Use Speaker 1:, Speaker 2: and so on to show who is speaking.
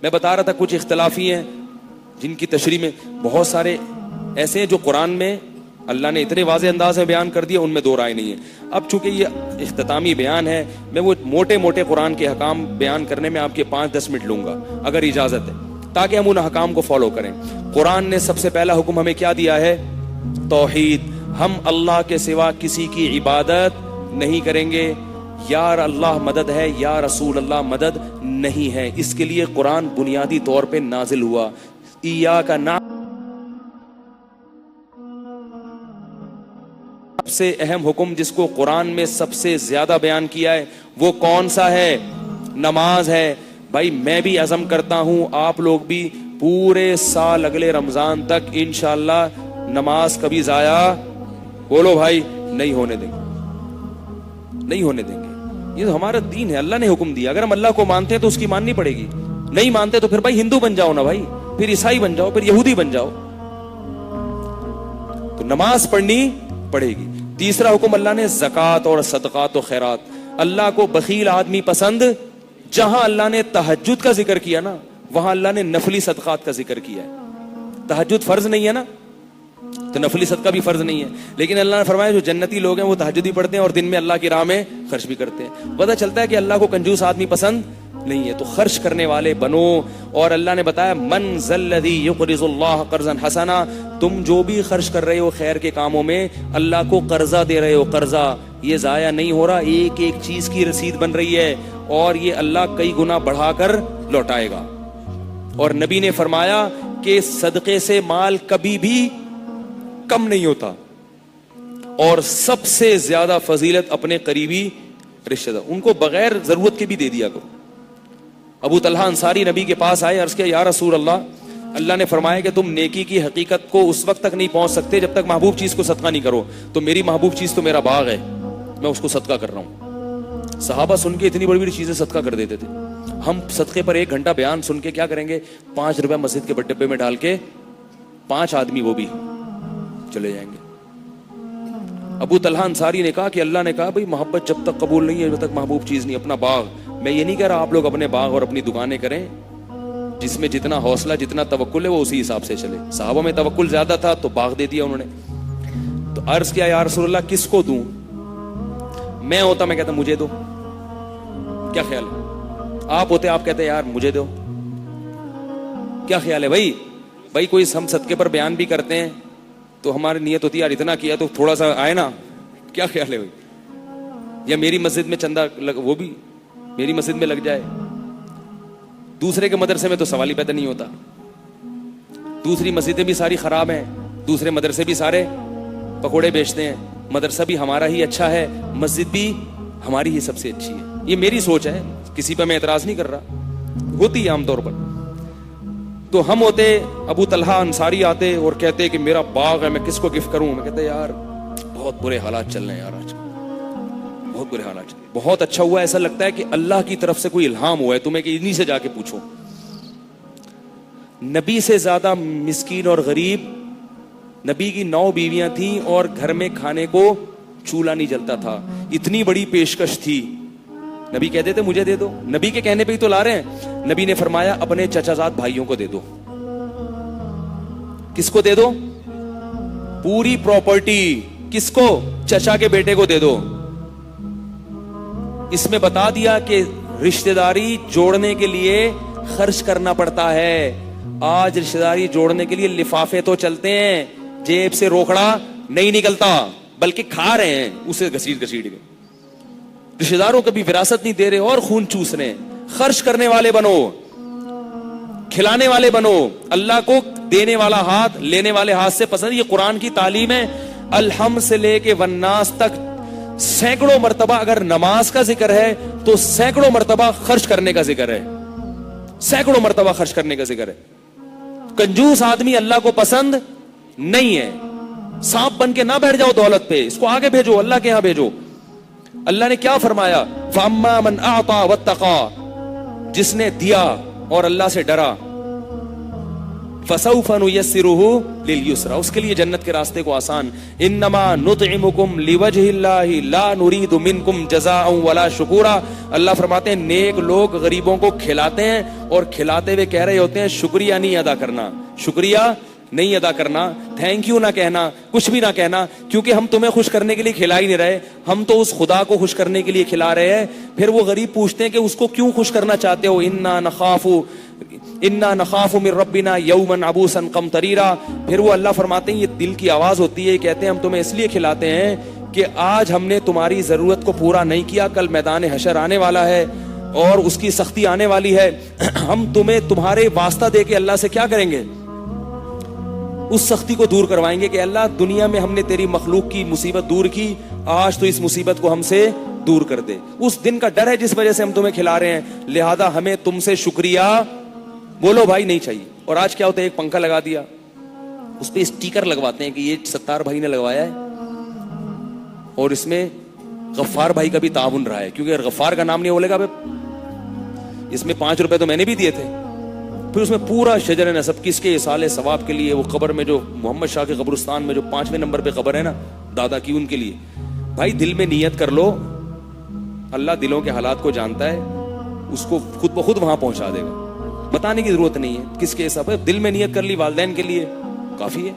Speaker 1: میں بتا رہا تھا کچھ اختلافی ہیں جن کی تشریح میں بہت سارے ایسے ہیں جو قرآن میں اللہ نے اتنے واضح انداز میں بیان کر دیا، ان میں دو رائے نہیں ہے. اب چونکہ یہ اختتامی بیان ہے، میں وہ موٹے موٹے قرآن کے احکام بیان کرنے میں آپ کے 5-10 منٹ لوں گا اگر اجازت ہے، تاکہ ہم ان احکام کو فالو کریں. قرآن نے سب سے پہلا حکم ہمیں کیا دیا ہے؟ توحید. ہم اللہ کے سوا کسی کی عبادت نہیں کریں گے. یا اللہ مدد ہے، یا رسول اللہ مدد نہیں ہے. اس کے لیے قرآن بنیادی طور پہ نازل ہوا. ایاک نعبد، سب سے اہم حکم جس کو قرآن میں سب سے زیادہ بیان کیا ہے وہ کون سا ہے؟ نماز ہے. بھائی میں بھی عزم کرتا ہوں، آپ لوگ بھی پورے سال اگلے رمضان تک انشاءاللہ نماز کبھی ضائع، بولو بھائی، نہیں ہونے دیں گے، نہیں ہونے دیں گے. یہ تو ہمارا دین ہے، اللہ نے حکم دیا. اگر ہم اللہ کو مانتے ہیں تو اس کی ماننی پڑے گی. نہیں مانتے تو پھر بھائی ہندو بن جاؤ نا بھائی، پھر عیسائی بن جاؤ، پھر یہودی بن جاؤ. تو نماز پڑھنی پڑے گی. تیسرا حکم اللہ نے زکوٰۃ اور صدقات و خیرات. اللہ کو بخیل آدمی پسند. جہاں اللہ نے تہجد کا ذکر کیا نا، وہاں اللہ نے نفلی صدقات کا ذکر کیا ہے. تہجد فرض نہیں ہے نا، تو نفلی صدقہ بھی فرض نہیں ہے. لیکن اللہ نے فرمایا جو جنتی لوگ ہیں وہ تہجد ہی پڑھتے ہیں اور دن میں اللہ کی راہ میں خرچ بھی کرتے ہیں. پتہ چلتا ہے کہ اللہ کو کنجوس آدمی پسند نہیں ہے. تو خرچ کرنے والے بنو. اور اللہ نے بتایا من ذا الذی یقرض اللہ قرضا حسنا. تم جو بھی خرچ کر رہے ہو خیر کے کاموں میں، اللہ کو قرضہ دے رہے ہو. قرضہ یہ ضائع نہیں ہو رہا، ایک ایک چیز کی رسید بن رہی ہے، اور یہ اللہ کئی گنا بڑھا کر لوٹائے گا. اور نبی نے فرمایا کہ صدقے سے مال کبھی بھی کم نہیں ہوتا. اور سب سے زیادہ فضیلت اپنے قریبی رشتہ دار، ان کو بغیر ضرورت کے بھی دے دیا کرو. ابو طلحہ انصاری نبی کے پاس آئے، عرض کیا یا رسول اللہ نے فرمایا کہ تم نیکی کی حقیقت کو اس وقت تک نہیں پہنچ سکتے جب تک محبوب چیز کو صدقہ نہیں کرو. تو میری محبوب چیز تو میرا باغ ہے، میں اس کو صدقہ کر رہا ہوں. صحابہ سن کے اتنی بڑی بڑی چیزیں صدقہ کر دیتے تھے. ہم صدقے پر 1 گھنٹہ بیان سن کے کیا کریں گے؟ 5 روپے مسجد کے ڈبے میں ڈال کے 5 آدمی وہ بھی چلے جائیں گے. ابو طلحہ انصاری نے کہا کہ اللہ نے کہا بھئی محبت جب تک قبول نہیں ہے جب تک محبوب چیز نہیں. اپنا باغ، میں یہ نہیں کہہ رہا آپ لوگ اپنے باغ اور اپنی دکانیں کریں، جس میں جتنا حوصلہ جتنا توکل ہے وہ اسی حساب سے چلے. صحابہ میں توکل زیادہ تھا تو باغ دے دیا انہوں نے. تو عرض کیا یا رسول اللہ کس کو دوں؟ میں ہوتا میں کہتا مجھے دو. کیا خیال ہے؟ آپ ہوتے آپ کہتے یار مجھے دو. کیا خیال ہے بھائی؟ بھائی کوئی ہم صدقے پر بیان بھی کرتے ہیں تو ہماری نیت ہوتی ہے یار اتنا کیا تو تھوڑا سا آئے نا. کیا خیال ہے بھائی؟ یا میری مسجد میں چندہ وہ بھی میری مسجد میں لگ جائے. دوسرے کے مدرسے میں تو سوال ہی پیدا نہیں ہوتا. دوسری مسجدیں بھی ساری خراب ہیں، دوسرے مدرسے بھی سارے پکوڑے بیچتے ہیں. مدرسہ بھی ہمارا ہی اچھا ہے، مسجد بھی ہماری ہی سب سے اچھی ہے. یہ میری سوچ ہے، کسی پہ میں اعتراض نہیں کر رہا، ہوتی ہے عام طور پر. تو ہم ہوتے ابو طلحہ انصاری آتے اور کہتے کہ میرا باغ ہے میں کس کو گفٹ کروں. میں کہتا یار بہت برے حالات چل رہے ہیں یار، آج بہت برے حالات چل رہے ہیں. بہت اچھا ہوا، ایسا لگتا ہے کہ اللہ کی طرف سے کوئی الہام ہوا ہے تمہیں کہ انہی سے جا کے پوچھو. نبی سے زیادہ مسکین اور غریب، نبی کی 9 بیویاں تھیں اور گھر میں کھانے کو چولہا نہیں جلتا تھا. اتنی بڑی پیشکش تھی. نبی کہتے تھے مجھے دے دو. نبی کے کہنے پہ ہی تو لا رہے ہیں. نبی نے فرمایا اپنے چچا زاد بھائیوں کو دے دو. کس کو دے دو؟ پوری پراپرٹی. کس کو؟ چچا کے بیٹے کو دے دو. اس میں بتا دیا کہ رشتہ داری جوڑنے کے لیے خرچ کرنا پڑتا ہے. آج رشتہ داری جوڑنے کے لیے لفافے تو چلتے ہیں، جیب سے روکڑا نہیں نکلتا بلکہ کھا رہے ہیں اسے گھسیٹ گھسیٹ کے. رشتہ داروں کو بھی وراثت نہیں دے رہے اور خون چوس رہے ہیں. خرچ کرنے والے بنو، کھلانے والے بنو. اللہ کو دینے والا ہاتھ لینے والے ہاتھ سے پسند. یہ قرآن کی تعلیم ہے. الحمد سے لے کے والناس تک سینکڑوں مرتبہ اگر نماز کا ذکر ہے تو سینکڑوں مرتبہ خرچ کرنے کا ذکر ہے. سینکڑوں مرتبہ خرچ کرنے کا ذکر ہے. کنجوس آدمی اللہ کو پسند نہیں ہے. سانپ بن کے نہ بیٹھ جاؤ دولت پہ، اس کو آگے بھیجو، اللہ کے ہاں بھیجو. اللہ نے کیا فرمایا؟ فَأَمَّا مَنْ أَعْطَى وَاتَّقَى. جس نے دیا اور اللہ سے ڈرا. فسوف نيسره لليسرى، اس کے لیے جنت کے راستے کو آسان. انما نطعمكم لوجه الله لا نريد منكم جزاء ولا شکورا. اللہ فرماتے ہیں نیک لوگ غریبوں کو کھلاتے ہیں اور کھلاتے ہوئے کہہ رہے ہوتے ہیں شکریہ نہیں ادا کرنا، شکریہ نہیں ادا کرنا، تھینک یو نہ کہنا، کچھ بھی نہ کہنا، کیونکہ ہم تمہیں خوش کرنے کے لیے کھلا ہی نہیں رہے، ہم تو اس خدا کو خوش کرنے کے لیے کھلا رہے ہیں. پھر وہ غریب پوچھتے ہیں کہ اس کو کیوں خوش کرنا چاہتے ہو؟ انا نخاف من ربنا یوما عبوسا قمطریرا. پھر وہ اللہ فرماتے ہیں یہ دل کی آواز ہوتی ہے، کہتے ہیں ہم تمہیں اس لیے کھلاتے ہیں کہ آج ہم نے تمہاری ضرورت کو پورا نہیں کیا، کل میدان حشر آنے والا ہے اور اس کی سختی آنے والی ہے. ہم تمہیں تمہارے واسطہ دے کے اللہ سے کیا کریں گے؟ اس سختی کو دور کروائیں گے کہ اللہ دنیا میں ہم نے تیری مخلوق کی مصیبت دور کی، آج تو اس مصیبت کو ہم سے دور کر دے. اس دن کا ڈر ہے جس وجہ سے ہم تمہیں کھلا رہے ہیں، لہذا ہمیں تم سے شکریہ بولو بھائی نہیں چاہیے. اور آج کیا ہوتا ہے، ایک پنکھا لگا دیا، اس پہ اسٹیکر لگواتے ہیں کہ یہ ستار بھائی نے لگوایا ہے اور اس میں غفار بھائی کا بھی تعاون رہا ہے، کیونکہ غفار کا نام نہیں بولے گا اس میں 5 روپے تو میں نے بھی دیے تھے. پھر اس میں پورا شجر نسب کس کے اصالے ثواب کے لیے، وہ قبر میں جو محمد شاہ کے قبرستان میں جو 5ویں نمبر پہ قبر ہے نا دادا کی، ان کے لیے. بھائی دل میں نیت کر لو، اللہ دلوں کے حالات کو جانتا ہے، اس کو خود بخود وہاں پہنچا دے گا، بتانے کی ضرورت نہیں ہے کس کے حساب ہے. دل میں نیت کر لی والدین کے لیے کافی ہے.